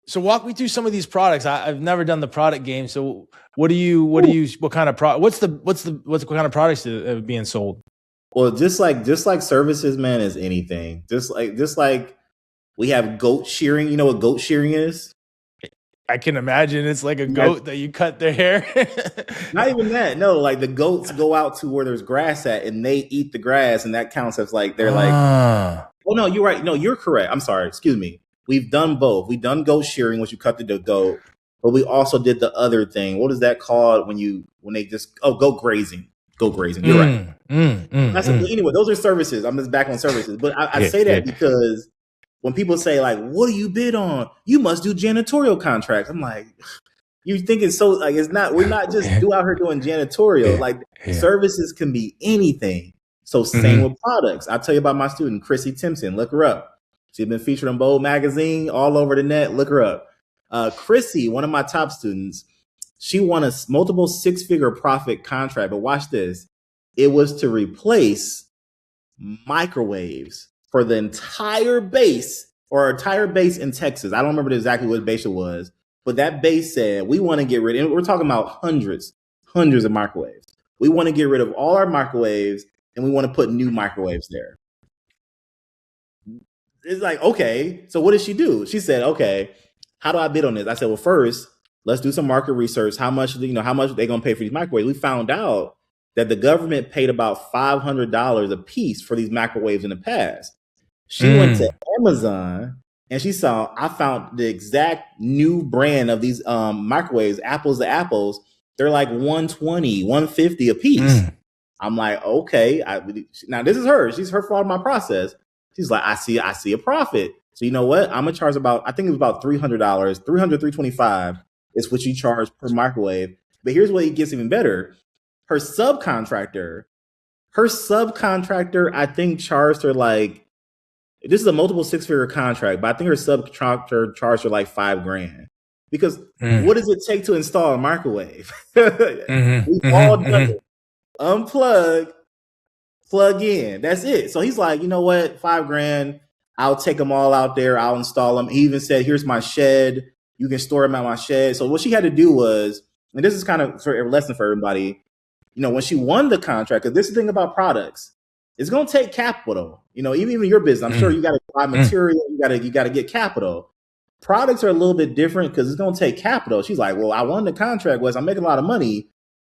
So walk me through some of these products. I've never done the product game. So what kind of what kind of products are being sold? Well, just like services, man, is anything. Just like we have goat shearing. You know what goat shearing is? I can imagine it's like a goat that you cut their hair. Not even that. No, like the goats go out to where there's grass at and they eat the grass, and that counts as like they're like. Oh no, you're right. No, you're correct. I'm sorry. Excuse me. We've done both. We've done goat shearing, which you cut the goat, but we also did the other thing. What is that called when they just goat grazing? Goat grazing. You're right. Anyway, those are services. I'm just back on services, but I say that because when people say like, "What do you bid on?" You must do janitorial contracts. I'm like, you thinking so like it's not. We're not just out here doing janitorial. Services can be anything. So same with products. I'll tell you about my student, Chrissy Timpson. Look her up. She's been featured in Bold Magazine, all over the net. Look her up. Chrissy, one of my top students, she won a multiple six-figure profit contract. But watch this. It was to replace microwaves for the entire base in Texas. I don't remember exactly what base it was, but that base said, we want to get rid of, and we're talking about hundreds of microwaves. We want to get rid of all our microwaves, and we want to put new microwaves there. It's like, okay, so what did she do? She said, okay, how do I bid on this? I said, well, first, let's do some market research. How much are they going to pay for these microwaves? We found out that the government paid about $500 a piece for these microwaves in the past. She went to Amazon and I found the exact new brand of these microwaves, apples to apples. They're like $120, $150 a piece. I'm like, okay. Now this is her. She's her fault in my process. She's like, I see a profit. So you know what? I'm gonna charge I think it was about $300, $325 is what you charge per microwave. But here's what it gets even better. Her subcontractor, I think charged her like, this is a multiple six-figure contract, but I think her subcontractor charged her like $5,000. Because what does it take to install a microwave? We've all done it. Unplug, plug in. That's it. So he's like, you know what? $5,000. I'll take them all out there. I'll install them. He even said, here's my shed. You can store them at my shed. So what she had to do was, and this is kind of a lesson for everybody, when she won the contract, because this is the thing about products, it's going to take capital. Even your business, I'm sure you got to buy material. You got to get capital. Products are a little bit different because it's going to take capital. She's like, well, I won the contract, Wes. I'm making a lot of money,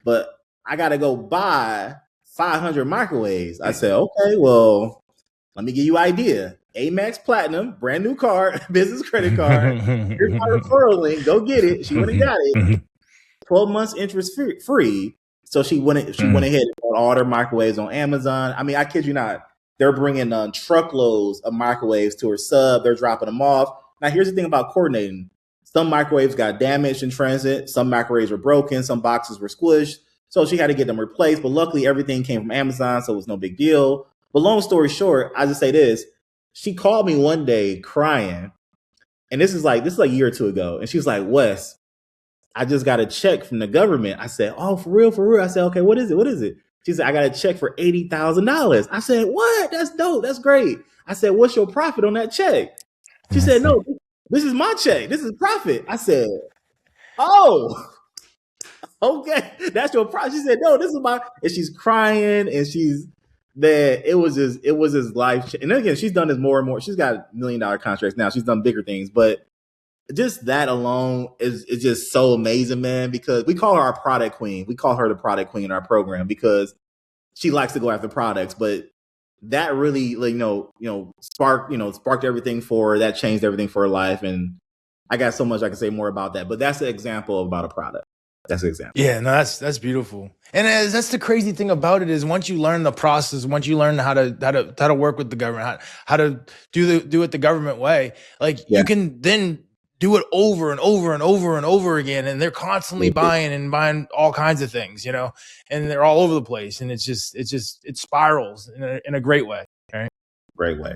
but I got to go buy 500 microwaves. I said, okay, well, let me give you an idea. Amex Platinum, brand new card, business credit card. Here's my referral link. Go get it. She went and got it. 12 months interest free. So she went ahead and bought all their microwaves on Amazon. I mean, I kid you not. They're bringing truckloads of microwaves to her sub. They're dropping them off. Now, here's the thing about coordinating. Some microwaves got damaged in transit. Some microwaves were broken. Some boxes were squished. So she had to get them replaced. But luckily, everything came from Amazon, so it was no big deal. But long story short, I just say this. She called me one day crying. And this is like a year or two ago. And she was like, Wes, I just got a check from the government. I said, oh, for real? I said, okay, what is it? She said, I got a check for $80,000. I said, what? That's dope. That's great. I said, what's your profit on that check? She said, no, this is my check. This is profit. I said, oh, okay. That's your profit. She said, no, this is my, and she's crying and it was his life. And then again, she's done this more and more. She's got $1 million contracts now. She's done bigger things, but just that alone is just so amazing, man, because we call her our product queen. We call her the product queen in our program because she likes to go after products, but that really, sparked everything for her. That changed everything for her life. And I got so much I can say more about that, but that's an example about a product. That's an example. Yeah, no, that's beautiful. And that's the crazy thing about it is once you learn the process, once you learn how to work with the government, how to do it the government way, you can then do it over and over and over and over again. And they're constantly buying all kinds of things, and they're all over the place. And it spirals in a great way. Right? Great way.